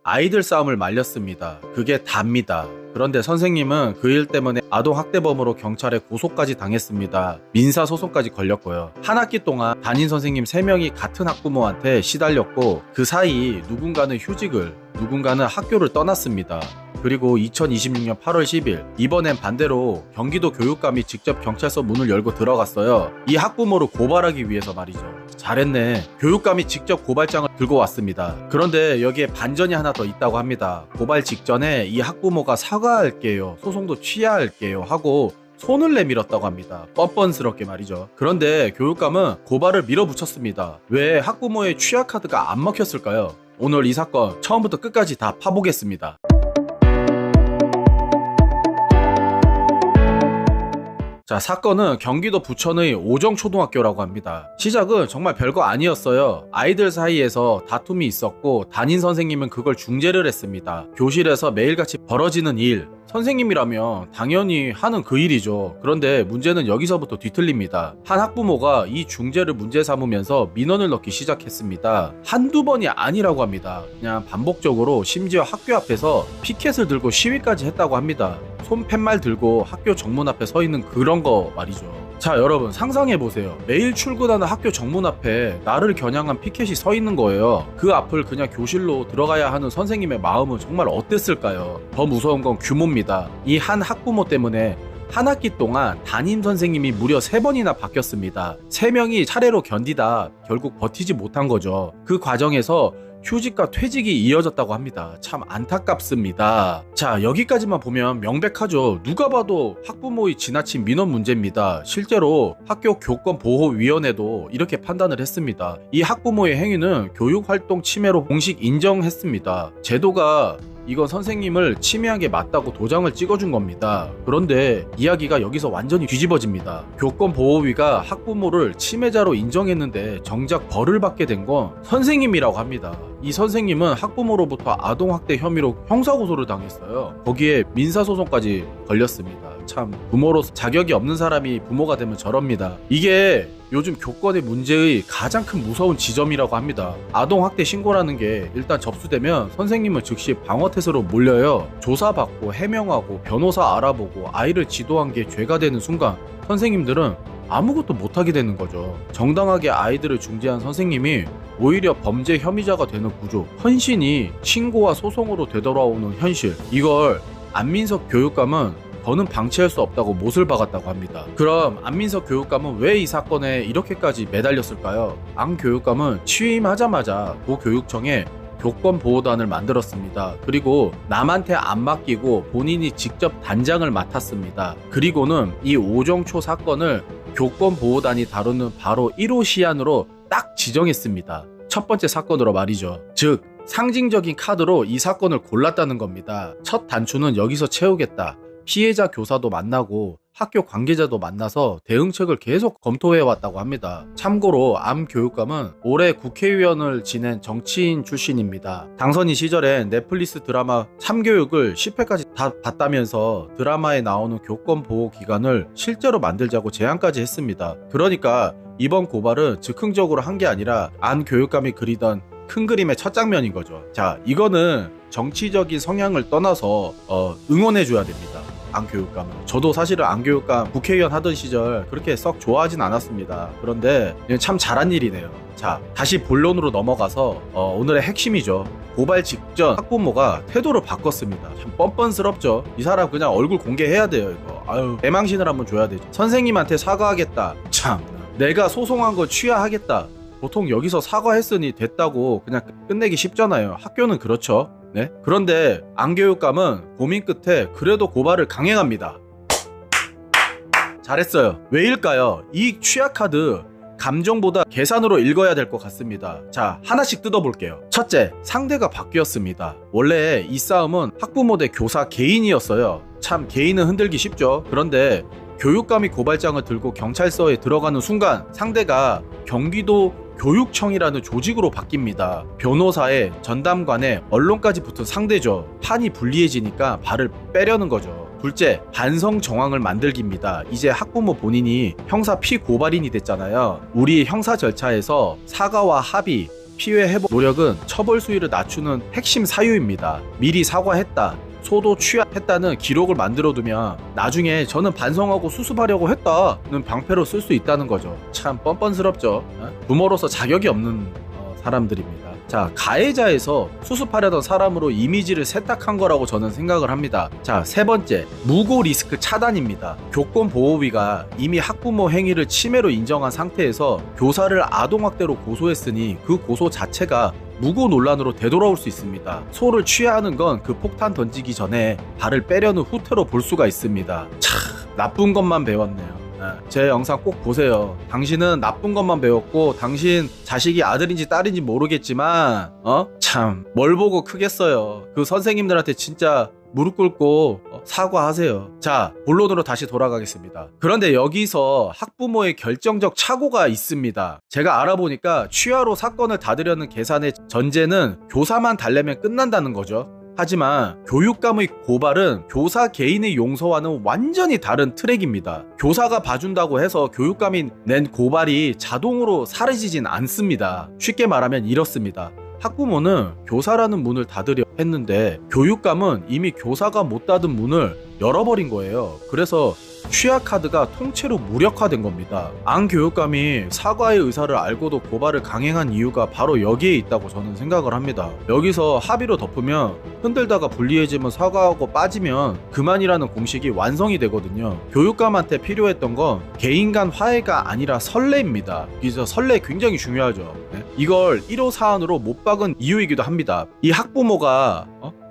아이들 싸움을 말렸습니다. 그게 다입니다. 그런데 선생님은 그 일 때문에 아동학대범으로 경찰에 고소까지 당했습니다. 민사소송까지 걸렸고요. 한 학기 동안 담임 선생님 3명이 같은 학부모한테 시달렸고 그 사이 누군가는 휴직을, 누군가는 학교를 떠났습니다. 그리고 2026년 8월 10일 이번엔 반대로 경기도 교육감이 직접 경찰서 문을 열고 들어갔어요. 이 학부모를 고발하기 위해서 말이죠. 잘했네. 교육감이 직접 고발장을 들고 왔습니다. 그런데 여기에 반전이 하나 더 있다고 합니다. 고발 직전에 이 학부모가 사과할게요, 소송도 취하할게요 하고 손을 내밀었다고 합니다. 뻔뻔스럽게 말이죠. 그런데 교육감은 고발을 밀어붙였습니다. 왜 학부모의 취하카드가 안 먹혔을까요? 오늘 이 사건 처음부터 끝까지 다 파보겠습니다. 자, 사건은 경기도 부천의 오정초등학교라고 합니다. 시작은 정말 별거 아니었어요. 아이들 사이에서 다툼이 있었고 담임 선생님은 그걸 중재를 했습니다. 교실에서 매일같이 벌어지는 일, 선생님이라면 당연히 하는 그 일이죠. 그런데 문제는 여기서부터 뒤틀립니다. 한 학부모가 이 중재를 문제 삼으면서 민원을 넣기 시작했습니다. 한두 번이 아니라고 합니다. 그냥 반복적으로, 심지어 학교 앞에서 피켓을 들고 시위까지 했다고 합니다. 손팻말 들고 학교 정문 앞에 서 있는 그런 거 말이죠. 자, 여러분 상상해보세요. 매일 출근하는 학교 정문 앞에 나를 겨냥한 피켓이 서 있는 거예요. 그 앞을 그냥 교실로 들어가야 하는 선생님의 마음은 정말 어땠을까요? 더 무서운 건 규모입니다. 이 한 학부모 때문에 한 학기 동안 담임 선생님이 무려 3번이나 바뀌었습니다. 3명이 차례로 견디다 결국 버티지 못한 거죠. 그 과정에서 휴직과 퇴직이 이어졌다고 합니다. 참 안타깝습니다. 자, 여기까지만 보면 명백하죠. 누가 봐도 학부모의 지나친 민원 문제입니다. 실제로 학교 교권보호위원회도 이렇게 판단을 했습니다. 이 학부모의 행위는 교육활동 침해로 공식 인정했습니다. 제도가 이건 선생님을 침해한 게 맞다고 도장을 찍어준 겁니다. 그런데 이야기가 여기서 완전히 뒤집어집니다. 교권보호위가 학부모를 침해자로 인정했는데 정작 벌을 받게 된 건 선생님이라고 합니다. 이 선생님은 학부모로부터 아동학대 혐의로 형사고소를 당했어요. 거기에 민사소송까지 걸렸습니다. 참, 부모로서 자격이 없는 사람이 부모가 되면 저럽니다. 이게 요즘 교권의 문제의 가장 큰 무서운 지점이라고 합니다. 아동학대 신고라는 게 일단 접수되면 선생님은 즉시 방어태세로 몰려요. 조사받고 해명하고 변호사 알아보고 아이를 지도한 게 죄가 되는 순간 선생님들은 아무것도 못하게 되는 거죠. 정당하게 아이들을 중재한 선생님이 오히려 범죄 혐의자가 되는 구조, 헌신이 신고와 소송으로 되돌아오는 현실, 이걸 안민석 교육감은 더는 방치할 수 없다고 못을 박았다고 합니다. 그럼 안민석 교육감은 왜 이 사건에 이렇게까지 매달렸을까요? 안 교육감은 취임하자마자 도교육청에 교권보호단을 만들었습니다. 그리고 남한테 안 맡기고 본인이 직접 단장을 맡았습니다. 그리고는 이 오정초 사건을 교권보호단이 다루는 바로 1호 시안으로 딱 지정했습니다. 첫 번째 사건으로 말이죠. 즉, 상징적인 카드로 이 사건을 골랐다는 겁니다. 첫 단추는 여기서 채우겠다. 피해자 교사도 만나고 학교 관계자도 만나서 대응책을 계속 검토해왔다고 합니다. 참고로 암 교육감은 올해 국회의원을 지낸 정치인 출신입니다. 당선인 시절엔 넷플릭스 드라마 참교육을 10회까지 다 봤다면서 드라마에 나오는 교권보호기관을 실제로 만들자고 제안까지 했습니다. 그러니까 이번 고발은 즉흥적으로 한 게 아니라 안 교육감이 그리던 큰 그림의 첫 장면인 거죠. 자, 이거는 정치적인 성향을 떠나서 응원해줘야 됩니다. 안 교육감은. 저도 사실은 안 교육감 국회의원 하던 시절 그렇게 썩 좋아하진 않았습니다. 그런데 참 잘한 일이네요. 자, 다시 본론으로 넘어가서 오늘의 핵심이죠. 고발 직전 학부모가 태도를 바꿨습니다. 참 뻔뻔스럽죠. 이 사람 그냥 얼굴 공개해야 돼요. 이거 아유, 대망신을 한번 줘야 되죠. 선생님한테 사과하겠다. 참, 내가 소송한 거 취하하겠다. 보통 여기서 사과했으니 됐다고 그냥 끝내기 쉽잖아요. 학교는 그렇죠. 네? 그런데 안교육감은 고민 끝에 그래도 고발을 강행합니다. 잘했어요. 왜일까요? 이 취하카드 감정보다 계산으로 읽어야 될 것 같습니다. 자, 하나씩 뜯어볼게요. 첫째, 상대가 바뀌었습니다. 원래 이 싸움은 학부모 대 교사 개인이었어요. 참, 개인은 흔들기 쉽죠. 그런데 교육감이 고발장을 들고 경찰서에 들어가는 순간 상대가 경기도 교육청이라는 조직으로 바뀝니다. 변호사에 전담관에 언론까지 붙은 상대죠. 판이 불리해지니까 발을 빼려는 거죠. 둘째, 반성 정황을 만들기입니다. 이제 학부모 본인이 형사 피고발인이 됐잖아요. 우리 형사 절차에서 사과와 합의, 피해 회복 노력은 처벌 수위를 낮추는 핵심 사유입니다. 미리 사과했다, 소도 취하했다는 기록을 만들어두면 나중에 저는 반성하고 수습하려고 했다는 방패로 쓸 수 있다는 거죠. 참 뻔뻔스럽죠. 부모로서 자격이 없는 사람들입니다. 자, 가해자에서 수습하려던 사람으로 이미지를 세탁한 거라고 저는 생각을 합니다. 자, 세 번째, 무고 리스크 차단입니다. 교권보호위가 이미 학부모 행위를 침해로 인정한 상태에서 교사를 아동학대로 고소했으니 그 고소 자체가 무고 논란으로 되돌아올 수 있습니다. 소를 취하는 건 그 폭탄 던지기 전에 발을 빼려는 후퇴로 볼 수가 있습니다. 참, 나쁜 것만 배웠네요. 제 영상 꼭 보세요. 당신은 나쁜 것만 배웠고 당신 자식이 아들인지 딸인지 모르겠지만 참 뭘 보고 크겠어요. 그 선생님들한테 진짜 무릎 꿇고 사과하세요. 자, 본론으로 다시 돌아가겠습니다. 그런데 여기서 학부모의 결정적 착오가 있습니다. 제가 알아보니까 취하로 사건을 닫으려는 계산의 전제는 교사만 달래면 끝난다는 거죠. 하지만 교육감의 고발은 교사 개인의 용서와는 완전히 다른 트랙입니다. 교사가 봐준다고 해서 교육감이 낸 고발이 자동으로 사라지진 않습니다. 쉽게 말하면 이렇습니다. 학부모는 교사라는 문을 닫으려 했는데 교육감은 이미 교사가 못 닫은 문을 열어버린 거예요. 그래서 취하카드가 통째로 무력화된 겁니다. 안 교육감이 사과의 의사를 알고도 고발을 강행한 이유가 바로 여기에 있다고 저는 생각을 합니다. 여기서 합의로 덮으면 흔들다가 불리해지면 사과하고 빠지면 그만이라는 공식이 완성이 되거든요. 교육감한테 필요했던 건 개인 간 화해가 아니라 선례입니다. 그래서 선례 굉장히 중요하죠. 이걸 1호 사안으로 못 박은 이유이기도 합니다. 이 학부모가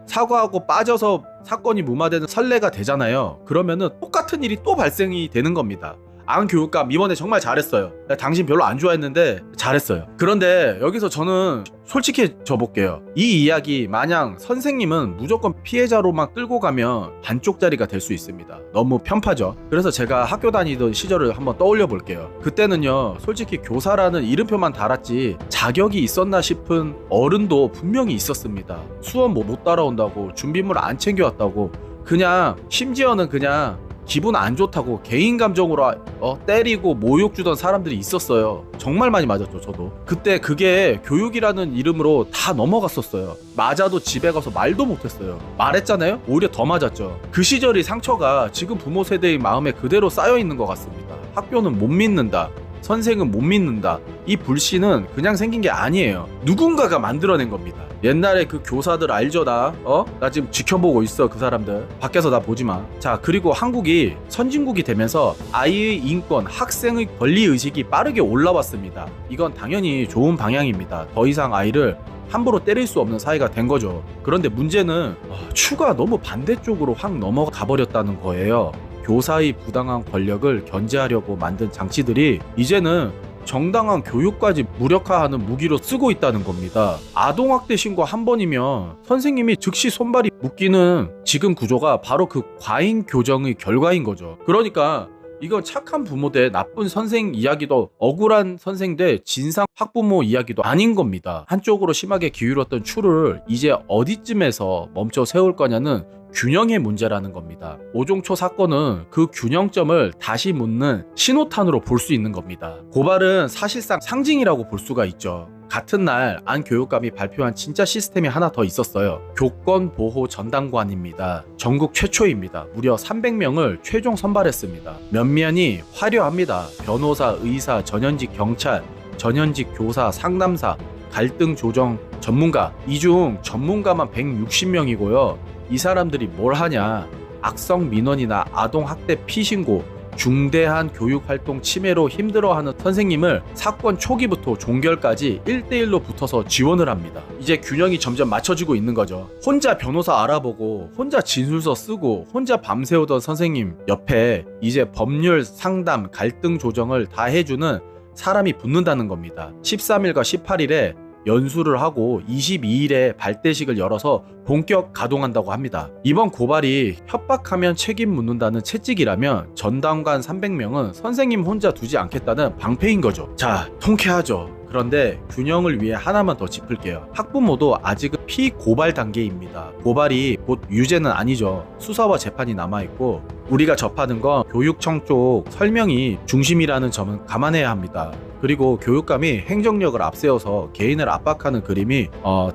사과하고 빠져서 사건이 무마되는 선례가 되잖아요. 그러면은 똑같은 일이 또 발생이 되는 겁니다. 안 교육감 이번에 정말 잘했어요. 당신 별로 안 좋아했는데 잘했어요. 그런데 여기서 저는 솔직해져 볼게요. 이 이야기 마냥 선생님은 무조건 피해자로만 끌고 가면 반쪽짜리가 될 수 있습니다. 너무 편파죠. 그래서 제가 학교 다니던 시절을 한번 떠올려 볼게요. 그때는요, 솔직히 교사라는 이름표만 달았지 자격이 있었나 싶은 어른도 분명히 있었습니다. 수업 못 따라온다고, 준비물 안 챙겨왔다고, 그냥 심지어는 그냥 기분 안 좋다고 개인 감정으로 때리고 모욕 주던 사람들이 있었어요. 정말 많이 맞았죠. 저도 그때 그게 교육이라는 이름으로 다 넘어갔었어요. 맞아도 집에 가서 말도 못했어요. 말했잖아요. 오히려 더 맞았죠. 그 시절의 상처가 지금 부모 세대의 마음에 그대로 쌓여있는 것 같습니다. 학교는 못 믿는다, 선생은 못 믿는다, 이 불신은 그냥 생긴 게 아니에요. 누군가가 만들어낸 겁니다. 옛날에 그 교사들 알죠? 나 지금 지켜보고 있어. 그 사람들 밖에서 나 보지마. 자, 그리고 한국이 선진국이 되면서 아이의 인권, 학생의 권리의식이 빠르게 올라왔습니다. 이건 당연히 좋은 방향입니다. 더 이상 아이를 함부로 때릴 수 없는 사회가 된 거죠. 그런데 문제는 추가 너무 반대쪽으로 확 넘어가 버렸다는 거예요. 교사의 부당한 권력을 견제하려고 만든 장치들이 이제는 정당한 교육까지 무력화하는 무기로 쓰고 있다는 겁니다. 아동학대 신고 한 번이면 선생님이 즉시 손발이 묶이는 지금 구조가 바로 그 과잉 교정의 결과인 거죠. 그러니까 이건 착한 부모 대 나쁜 선생 이야기도, 억울한 선생 대 진상 학부모 이야기도 아닌 겁니다. 한쪽으로 심하게 기울었던 추를 이제 어디쯤에서 멈춰 세울 거냐는 균형의 문제라는 겁니다. 오종초 사건은 그 균형점을 다시 묻는 신호탄으로 볼 수 있는 겁니다. 고발은 사실상 상징이라고 볼 수가 있죠. 같은 날 안 교육감이 발표한 진짜 시스템이 하나 더 있었어요. 교권보호 전담관입니다. 전국 최초입니다. 무려 300명을 최종 선발했습니다. 면면이 화려합니다. 변호사, 의사, 전현직 경찰, 전현직 교사, 상담사, 갈등 조정 전문가, 이 중 전문가만 160명이고요. 이 사람들이 뭘 하냐? 악성 민원이나 아동학대 피신고, 중대한 교육활동 침해로 힘들어하는 선생님을 사건 초기부터 종결까지 1대1로 붙어서 지원을 합니다. 이제 균형이 점점 맞춰지고 있는 거죠. 혼자 변호사 알아보고 혼자 진술서 쓰고 혼자 밤새우던 선생님 옆에 이제 법률 상담, 갈등 조정을 다 해주는 사람이 붙는다는 겁니다. 13일과 18일에 연수를 하고 22일에 발대식을 열어서 본격 가동한다고 합니다. 이번 고발이 협박하면 책임 묻는다는 채찍이라면 전담관 300명은 선생님 혼자 두지 않겠다는 방패인 거죠. 자, 통쾌하죠. 그런데 균형을 위해 하나만 더 짚을게요. 학부모도 아직은 피고발 단계입니다. 고발이 곧 유죄는 아니죠. 수사와 재판이 남아있고 우리가 접하는 건 교육청 쪽 설명이 중심이라는 점은 감안해야 합니다. 그리고 교육감이 행정력을 앞세워서 개인을 압박하는 그림이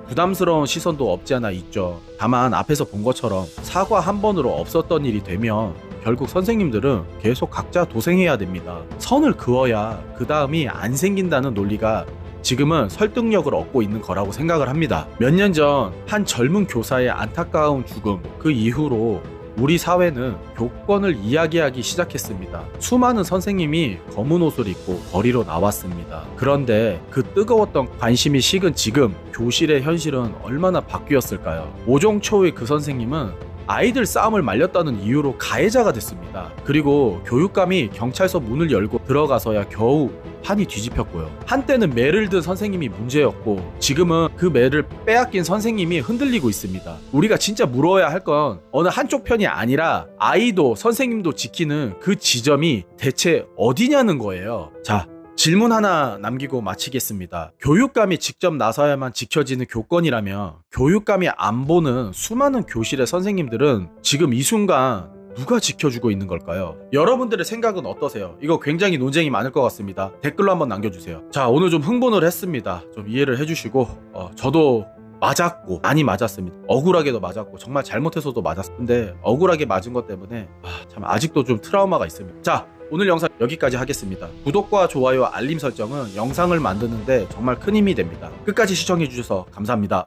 부담스러운 시선도 없지 않아 있죠. 다만 앞에서 본 것처럼 사과 한 번으로 없었던 일이 되면 결국 선생님들은 계속 각자 도생해야 됩니다. 선을 그어야 그 다음이 안 생긴다는 논리가 지금은 설득력을 얻고 있는 거라고 생각을 합니다. 몇 년 전 한 젊은 교사의 안타까운 죽음, 그 이후로 우리 사회는 교권을 이야기하기 시작했습니다. 수많은 선생님이 검은 옷을 입고 거리로 나왔습니다. 그런데 그 뜨거웠던 관심이 식은 지금 교실의 현실은 얼마나 바뀌었을까요? 오종초의 그 선생님은 아이들 싸움을 말렸다는 이유로 가해자가 됐습니다. 그리고 교육감이 경찰서 문을 열고 들어가서야 겨우 판이 뒤집혔고요. 한때는 매를 든 선생님이 문제였고 지금은 그 매를 빼앗긴 선생님이 흔들리고 있습니다. 우리가 진짜 물어야 할 건 어느 한쪽 편이 아니라 아이도 선생님도 지키는 그 지점이 대체 어디냐는 거예요. 자, 질문 하나 남기고 마치겠습니다. 교육감이 직접 나서야만 지켜지는 교권이라면 교육감이 안 보는 수많은 교실의 선생님들은 지금 이 순간 누가 지켜주고 있는 걸까요? 여러분들의 생각은 어떠세요? 이거 굉장히 논쟁이 많을 것 같습니다. 댓글로 한번 남겨주세요. 자, 오늘 좀 흥분을 했습니다. 좀 이해를 해주시고 저도 맞았고 많이 맞았습니다. 억울하게도 맞았고 정말 잘못해서도 맞았는데 억울하게 맞은 것 때문에 참 아직도 좀 트라우마가 있습니다. 자, 오늘 영상 여기까지 하겠습니다. 구독과 좋아요, 알림 설정은 영상을 만드는데 정말 큰 힘이 됩니다. 끝까지 시청해주셔서 감사합니다.